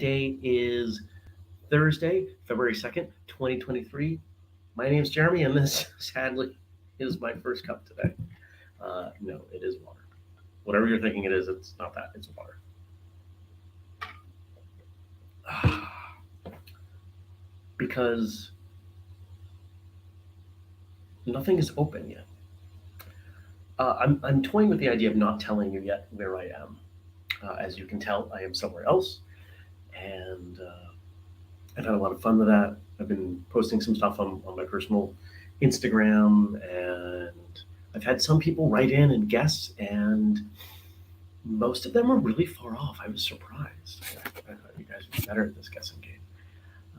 Today is Thursday, February 2nd, 2023. My name is Jeremy, and this sadly is my first cup today. No, it is water. Whatever you're thinking it is, it's not that, it's water. Because nothing is open yet. I'm toying with the idea of not telling you yet where I am. As you can tell, I am somewhere else, and I've had a lot of fun with that. I've been posting some stuff on my personal Instagram, and I've had some people write in and guess, and most of them were really far off. I was surprised. I thought you guys would be better at this guessing game.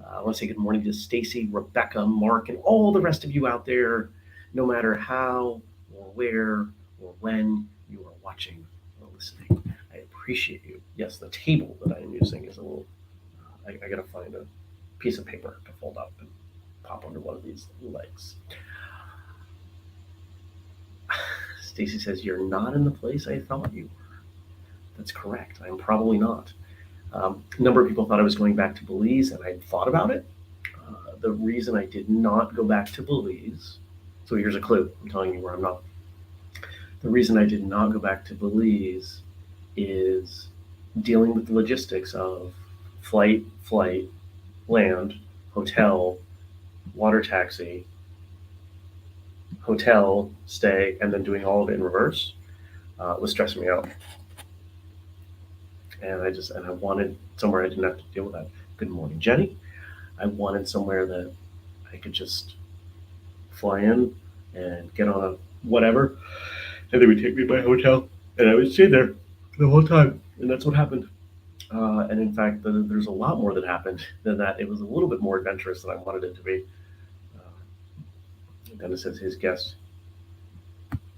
I want to say good morning to Stacy, Rebecca, Mark, and all the rest of you out there, no matter how or where or when you are watching or listening. I appreciate you. Yes, the table that I am using is a little. I got to find a piece of paper to fold up and pop under one of these legs. Stacy says, "You're not in the place I thought you were." That's correct. I'm probably not. A number of people thought I was going back to Belize, and I thought about it. The reason I did not go back to Belize, so here's a clue. I'm telling you where I'm not. The reason I did not go back to Belize is dealing with the logistics of flight, land, hotel, water taxi, hotel, stay, and then doing all of it in reverse was stressing me out. And I wanted somewhere I didn't have to deal with that. Good morning, Jenny. I wanted somewhere that I could just fly in and get on a whatever, and they would take me to my hotel, and I would stay there the whole time. And that's what happened. And in fact, there's a lot more that happened than that. It was a little bit more adventurous than I wanted it to be. Dennis says his guess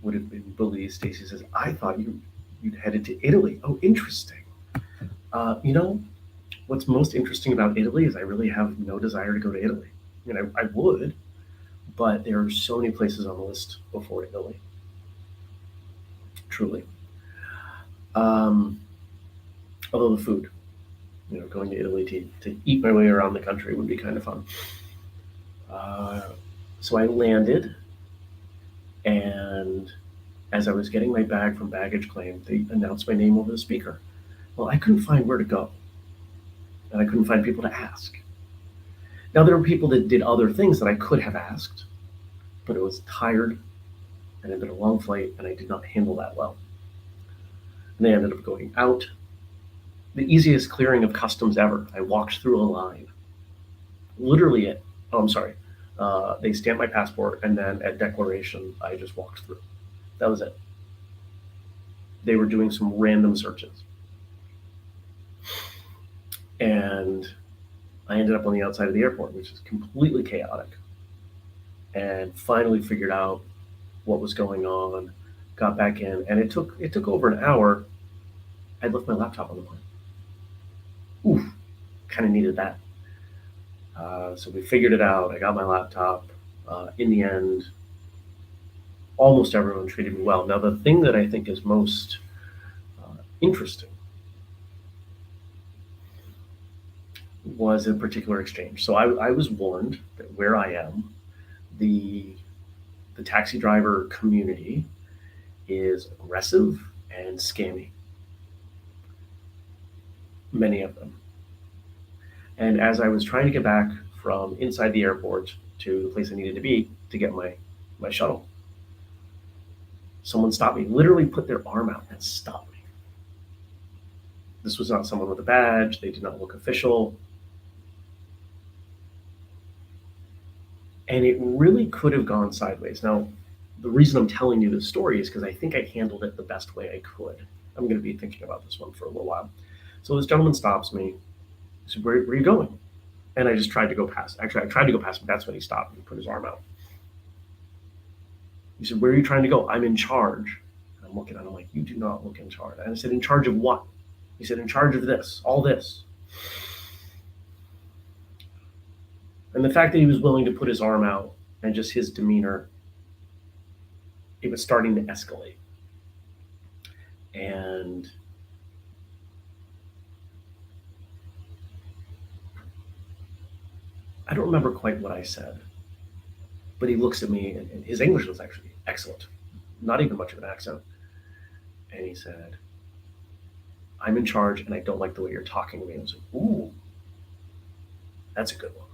would have been Belize. Stacy says, I thought you'd headed to Italy. Oh, interesting. You know, what's most interesting about Italy is I really have no desire to go to Italy. I would, but there are so many places on the list before Italy. Truly. Um, Although the food, going to Italy to eat my way around the country would be kind of fun. So I landed, and as I was getting my bag from baggage claim, they announced my name over the speaker. Well, I couldn't find where to go, and I couldn't find people to ask. Now, there were people that did other things that I could have asked, but it was tired, and it had been a long flight, and I did not handle that well. And they ended up going out. The easiest clearing of customs ever. I walked through a line. Literally, I'm sorry. They stamped my passport, and then at declaration, I just walked through. That was it. They were doing some random searches. And I ended up on the outside of the airport, which is completely chaotic. And finally figured out what was going on, got back in, and it took over an hour. I left my laptop on the plane. Oof, kind of needed that. So we figured it out. I got my laptop. In the end, almost everyone treated me well. Now, the thing that I think is most interesting was a particular exchange. So I was warned that where I am, the taxi driver community is aggressive and scammy. Many of them. And as I was trying to get back from inside the airport to the place I needed to be to get my shuttle, someone stopped me, literally put their arm out and stopped me. This was not someone with a badge. They did not look official. And it really could have gone sideways. Now, the reason I'm telling you this story is because I think I handled it the best way I could. I'm going to be thinking about this one for a little while. So this gentleman stops me. He said, where are you going? And I just tried to go past. Actually, I tried to go past him. That's when he stopped and put his arm out. He said, where are you trying to go? I'm in charge. And I'm looking at him like, you do not look in charge. And I said, in charge of what? He said, in charge of this, all this. And the fact that he was willing to put his arm out and just his demeanor, it was starting to escalate. And I don't remember quite what I said, but he looks at me, and his English was actually excellent, not even much of an accent. And he said, "I'm in charge, and I don't like the way you're talking to me." I was like, "Ooh, that's a good one."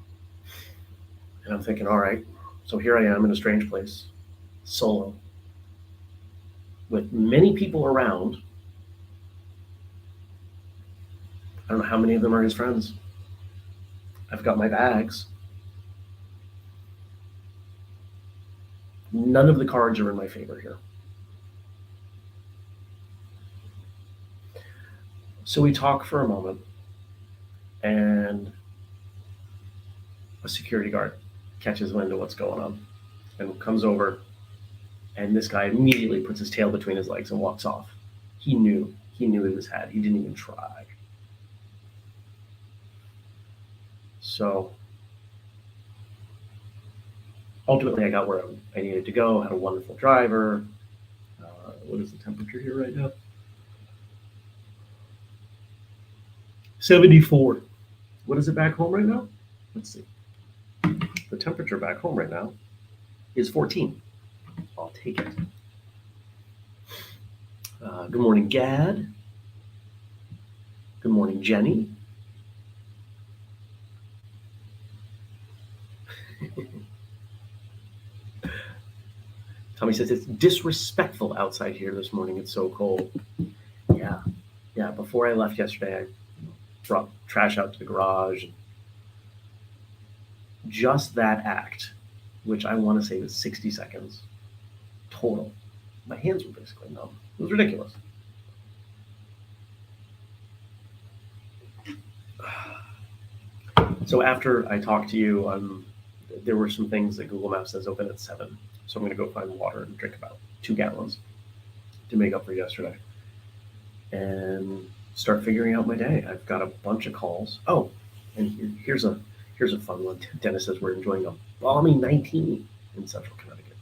And I'm thinking, all right, so here I am in a strange place, solo, with many people around. I don't know how many of them are his friends. I've got my bags. None of the cards are in my favor here. So we talk for a moment, and a security guard catches wind of what's going on and comes over. And this guy immediately puts his tail between his legs and walks off. He knew. He knew he was had. He didn't even try. So ultimately, I got where I needed to go. Had a wonderful driver. What is the temperature here right now? 74. What is it back home right now? Let's see. The temperature back home right now is 14. I'll take it. Good morning, Gad. Good morning, Jenny. Tommy says it's disrespectful outside here this morning. It's so cold. Yeah. Yeah. Before I left yesterday, I brought trash out to the garage. Just that act, which I want to say was 60 seconds total. My hands were basically numb. It was ridiculous. So after I talked to you, there were some things that Google Maps says open at 7. So I'm going to go find water and drink about 2 gallons to make up for yesterday and start figuring out my day. I've got a bunch of calls. Oh, and here's a fun one. Dennis says we're enjoying a balmy 19 in central Connecticut.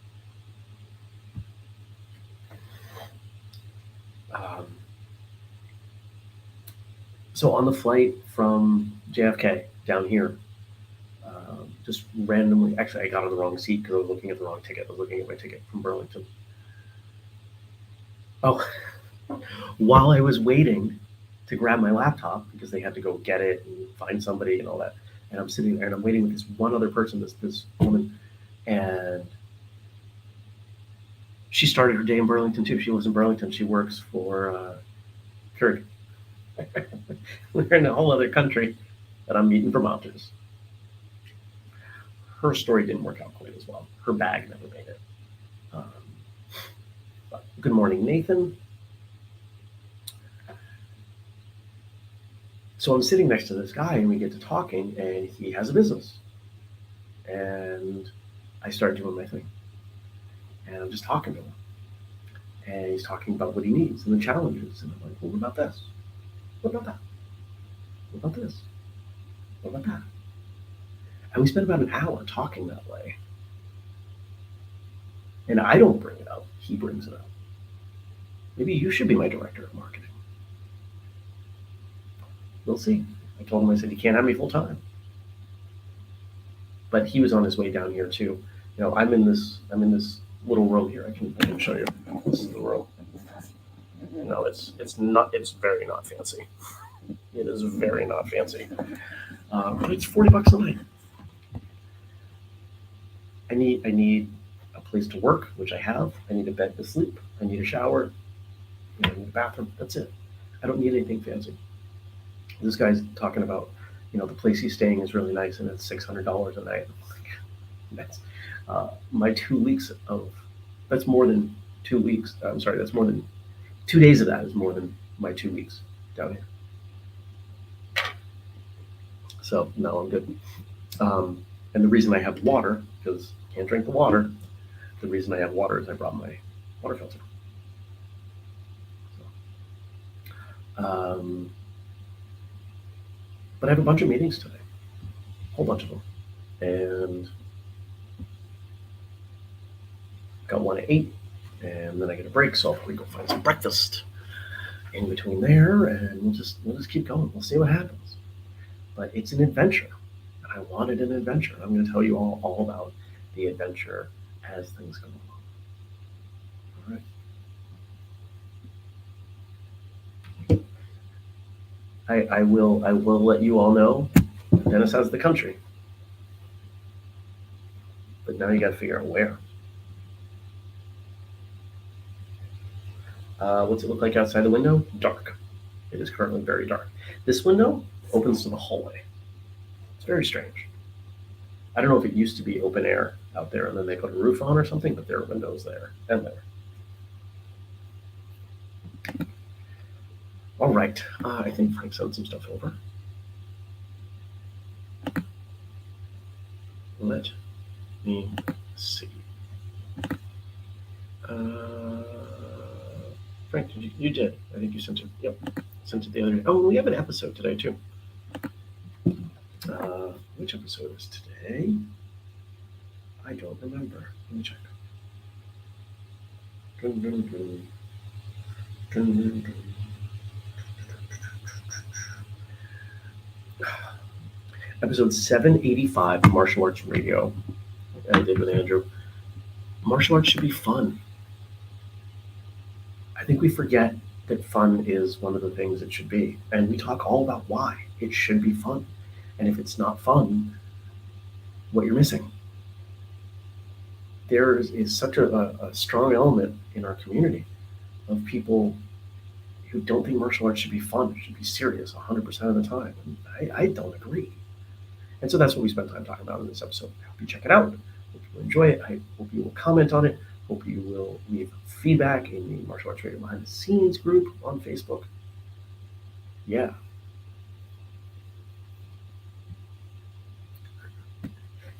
So on the flight from JFK down here, just randomly, actually, I got on the wrong seat because I was looking at the wrong ticket. I was looking at my ticket from Burlington. Oh, while I was waiting to grab my laptop because they had to go get it and find somebody and all that, and I'm sitting there and I'm waiting with this one other person, this woman, and she started her day in Burlington too. She lives in Burlington. She works for Keurig. We're in a whole other country, and I'm meeting Vermonters. Her story didn't work out quite as well. Her bag never made it. But good morning, Nathan. So I'm sitting next to this guy, and we get to talking, and he has a business. And I start doing my thing. And I'm just talking to him. And he's talking about what he needs and the challenges. And I'm like, well, what about this? What about that? What about this? What about that? And we spent about an hour talking that way. And I don't bring it up. He brings it up. Maybe you should be my director of marketing. We'll see. I told him, I said, you can't have me full time. But he was on his way down here too. You know, I'm in this little room here. I can show you. This is the room. No, it's very not fancy. It is very not fancy. But it's $40 a night. I need a place to work, which I have. I need a bed to sleep. I need a shower. I need a bathroom. That's it. I don't need anything fancy. This guy's talking about, the place he's staying is really nice and it's $600 a night. That's my 2 weeks of. That's more than 2 weeks. I'm sorry. That's more than 2 days of that is more than my 2 weeks down here. So no, I'm good. And the reason I have water, because I can't drink the water, the reason I have water is I brought my water filter. So, but I have a bunch of meetings today, a whole bunch of them, and got one at 8, and then I get a break, so I'll probably go find some breakfast in between there, and we'll just keep going. We'll see what happens. But it's an adventure. I wanted an adventure. I'm going to tell you all about the adventure as things go along. All right. I will let you all know Dennis has the country. But now you got to figure out where. What's it look like outside the window? Dark. It is currently very dark. This window opens to the hallway. It's very strange. I don't know if it used to be open air out there and then they put a roof on or something, but there are windows there and there. All right. I think Frank sent some stuff over. Let me see. Frank, you did. I think you sent it. Yep. Sent it the other day. Oh, we have an episode today, too. Which episode is today? I don't remember. Let me check. Episode 785 of Martial Arts Radio. I did with Andrew. Martial arts should be fun. I think we forget that fun is one of the things it should be. And we talk all about why it should be fun. And if it's not fun, what you're missing. There is such a strong element in our community of people who don't think martial arts should be fun. It should be serious 100% of the time. And I don't agree. And so that's what we spent time talking about in this episode. I hope you check it out. Hope you will enjoy it. I hope you will comment on it. Hope you will leave feedback in the Martial Arts Radio Behind the Scenes group on Facebook. Yeah.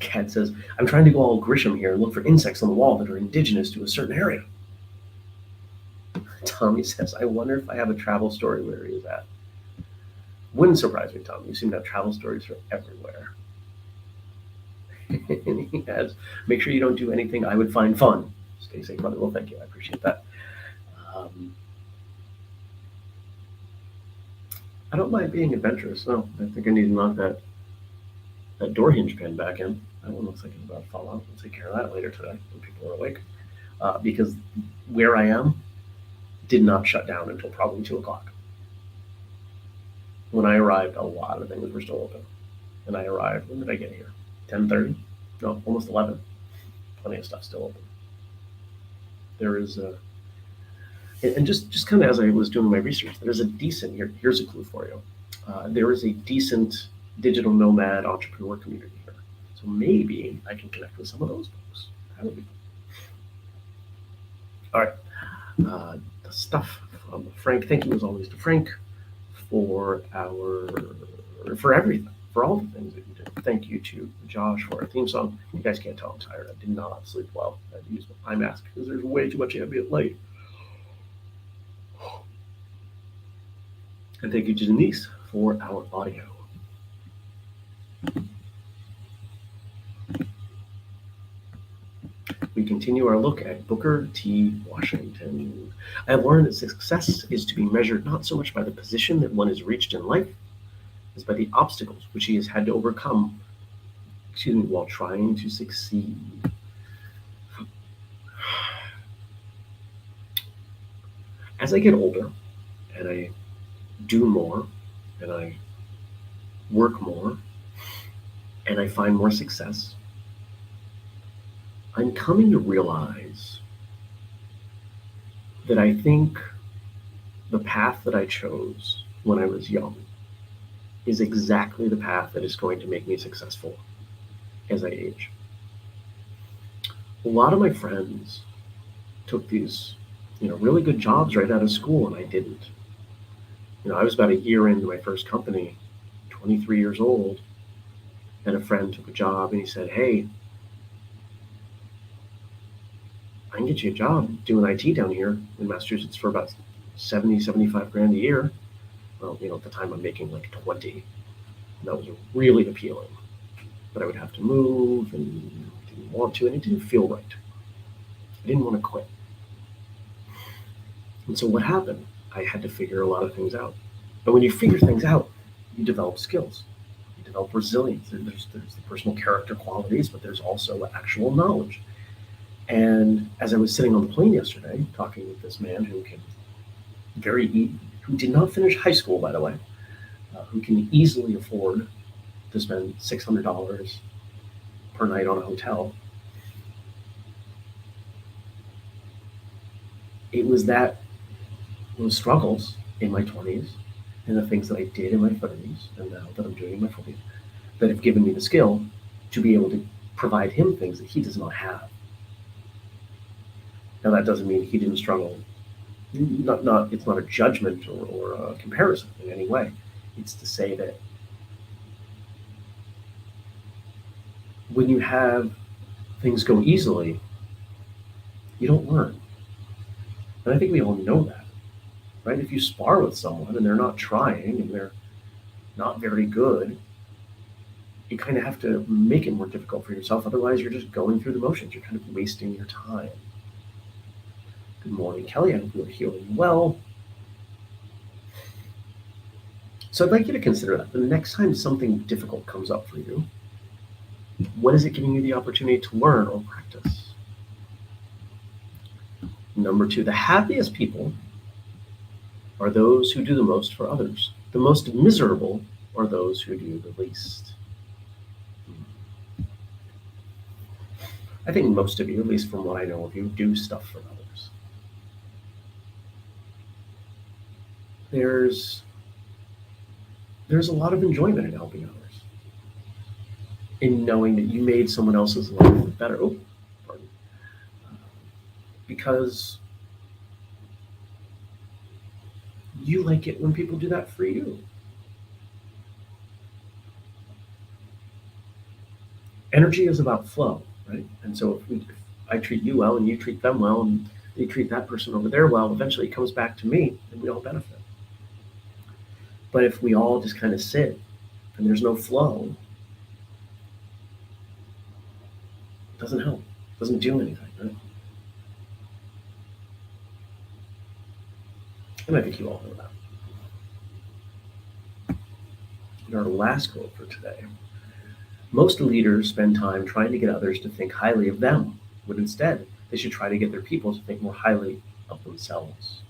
Kat says, I'm trying to go all Grisham here and look for insects on the wall that are indigenous to a certain area. Tommy says, I wonder if I have a travel story where he is at. Wouldn't surprise me, Tom. You seem to have travel stories from everywhere. And he adds, make sure you don't do anything I would find fun. Stay safe, brother. Well, thank you. I appreciate that. I don't mind being adventurous. No, I think I need to knock that door hinge pin back in. That one looks like it's about to fall out. We'll take care of that later today when people are awake. Because where I am did not shut down until probably 2 o'clock. When I arrived, a lot of things were still open. And I arrived, when did I get here? 10:30? No, almost 11. Plenty of stuff still open. There is and just kind of as I was doing my research, there's a decent, here's a clue for you. There is a decent digital nomad entrepreneur community here. So maybe I can connect with some of those folks. That would be fun. All right. The stuff from Frank. Thank you as always to Frank for everything, for all the things that you did. Thank you to Josh for our theme song. You guys can't tell I'm tired. I did not sleep well. I had to use my eye mask because there's way too much ambient light. And thank you to Denise for our audio. We continue our look at Booker T. Washington. I have learned that success is to be measured not so much by the position that one has reached in life, as by the obstacles which he has had to overcome, while trying to succeed. As I get older, and I do more, and I work more, and I find more success, I'm coming to realize that I think the path that I chose when I was young is exactly the path that is going to make me successful as I age. A lot of my friends took these, really good jobs right out of school, and I didn't. I was about a year into my first company, 23 years old, and a friend took a job, and he said, hey, I can get you a job doing IT down here in Massachusetts for about 70, 75 grand a year. Well, at the time I'm making like 20. And that was really appealing. But I would have to move and I didn't want to, and it didn't feel right. I didn't want to quit. And so what happened? I had to figure a lot of things out. But when you figure things out, you develop skills. You develop resilience. There's the personal character qualities, but there's also actual knowledge. And as I was sitting on the plane yesterday, talking with this man who did not finish high school, by the way, who can easily afford to spend $600 per night on a hotel. It was those struggles in my 20s and the things that I did in my 30s and now that I'm doing in my 40s that have given me the skill to be able to provide him things that he does not have. Now that doesn't mean he didn't struggle. It's not a judgment or a comparison in any way. It's to say that when you have things go easily, you don't learn. And I think we all know that, right? If you spar with someone and they're not trying and they're not very good, you kind of have to make it more difficult for yourself. Otherwise, you're just going through the motions. You're kind of wasting your time. Good morning, Kelly. I hope you're healing well. So I'd like you to consider that. The next time something difficult comes up for you, what is it giving you the opportunity to learn or practice? Number 2, the happiest people are those who do the most for others. The most miserable are those who do the least. I think most of you, at least from what I know of you, do stuff for others. There's a lot of enjoyment in helping others, in knowing that you made someone else's life better. Because you like it when people do that for you. Energy is about flow, right? And so if I treat you well and you treat them well and they treat that person over there well, eventually it comes back to me and we all benefit. But if we all just kind of sit and there's no flow, it doesn't help. It doesn't do anything, right? And I think you all know that. And our last quote for today. Most leaders spend time trying to get others to think highly of them, when instead they should try to get their people to think more highly of themselves.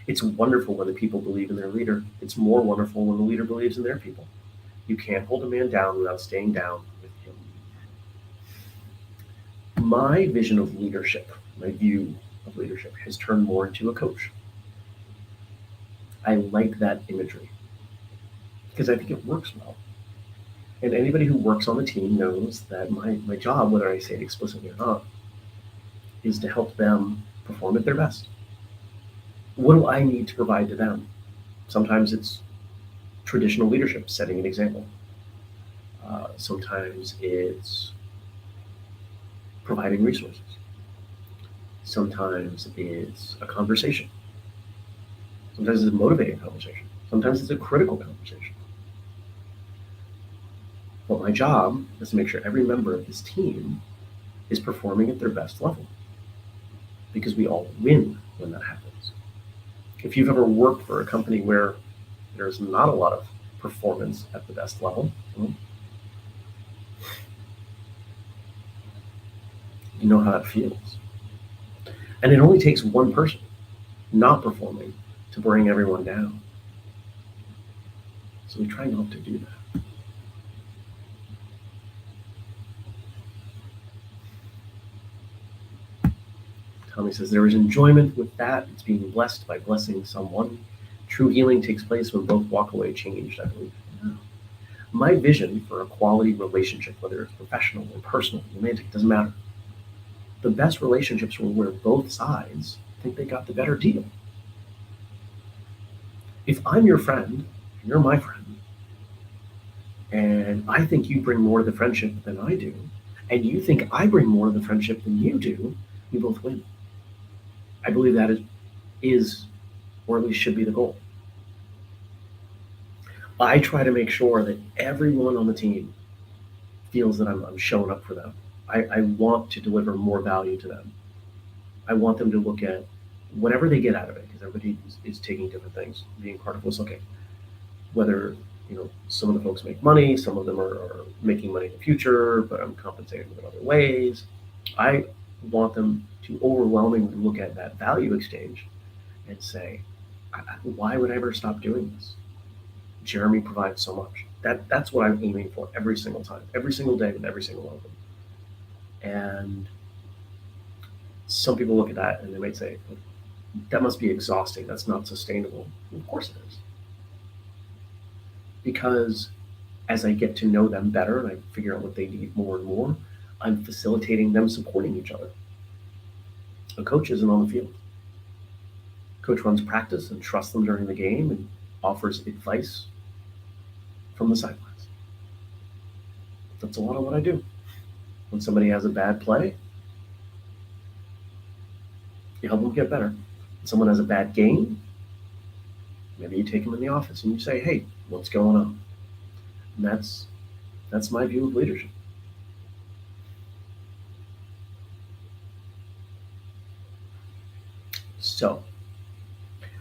It's wonderful when the people believe in their leader. It's more wonderful when the leader believes in their people. You can't hold a man down without staying down with him. My vision of leadership, my view of leadership, has turned more into a coach. I like that imagery because I think it works well. And anybody who works on the team knows that my job, whether I say it explicitly or not, is to help them perform at their best. What do I need to provide to them? Sometimes it's traditional leadership, setting an example. Sometimes it's providing resources. Sometimes it's a conversation. Sometimes it's a motivating conversation. Sometimes it's a critical conversation. But my job is to make sure every member of this team is performing at their best level, because we all win when that happens. If you've ever worked for a company where there's not a lot of performance at the best level, you know how that feels. And it only takes one person not performing to bring everyone down. So we try not to do that. Tommy says, there is enjoyment with that. It's being blessed by blessing someone. True healing takes place when both walk away changed, I believe. Yeah. My vision for a quality relationship, whether it's professional or personal, romantic, doesn't matter. The best relationships are where both sides think they got the better deal. If I'm your friend, and you're my friend, and I think you bring more to the friendship than I do, and you think I bring more to the friendship than you do, we both win. I believe that is, or at least should be, the goal. I try to make sure that everyone on the team feels that I'm showing up for them. I want to deliver more value to them. I want them to look at whatever they get out of it, because everybody is taking different things, being part of what's okay. Whether some of the folks make money, some of them are making money in the future, but I'm compensating them in other ways. I want them to overwhelmingly look at that value exchange and say, why would I ever stop doing this? Jeremy provides so much. That's what I'm aiming for every single time, every single day with every single one of them. And some people look at that and they might say, that must be exhausting. That's not sustainable. Of course it is. Because as I get to know them better and I figure out what they need more and more, I'm facilitating them supporting each other. A coach isn't on the field. Coach runs practice and trusts them during the game and offers advice from the sidelines. That's a lot of what I do. When somebody has a bad play, you help them get better. When someone has a bad game, maybe you take them in the office and you say, hey, what's going on? And that's my view of leadership. So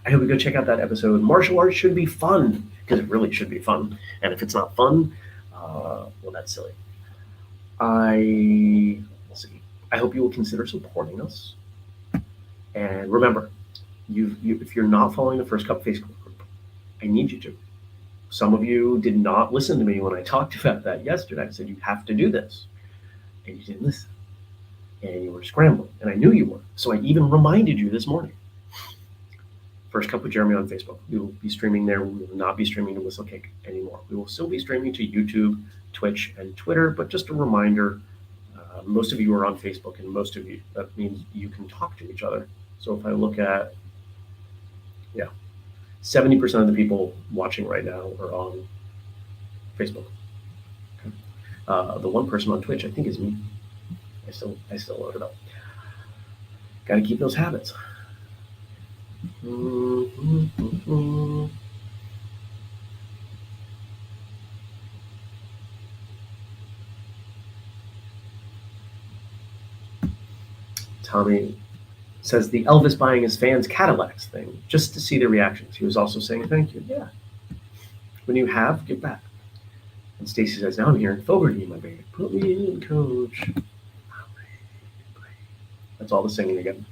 I hope you go check out that episode. Martial arts should be fun, because it really should be fun. And if it's not fun, well, that's silly. Let's see. I hope you will consider supporting us. And remember, if you're not following the First Cup Facebook group, I need you to. Some of you did not listen to me when I talked about that yesterday. I said, you have to do this. And you didn't listen. And you were scrambling. And I knew you were. So I even reminded you this morning. First Cup with Jeremy on Facebook. We will be streaming there. We will not be streaming to Whistlekick anymore. We will still be streaming to YouTube, Twitch, and Twitter. But just a reminder, most of you are on Facebook, and most of you, that means you can talk to each other. So if I look at, 70% of the people watching right now are on Facebook. Okay. The one person on Twitch, I think, is me. I still load it up. Got to keep those habits. Tommy says the Elvis buying his fans Cadillacs thing, just to see the reactions. He was also saying thank you. Yeah. When you have, give back. And Stacy says, now I'm hearing Fogarty, my baby. Put me in, coach. That's all the singing again.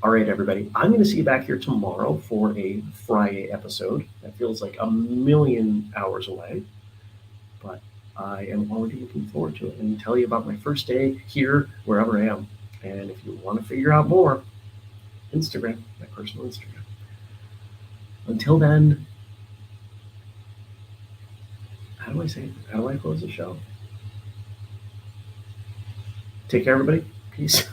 All right, everybody. I'm going to see you back here tomorrow for a Friday episode. That feels like a million hours away, but I am already looking forward to it and tell you about my first day here, wherever I am. And if you want to figure out more, Instagram, my personal Instagram. Until then, how do I say it? How do I close the show? Take care, everybody. Peace.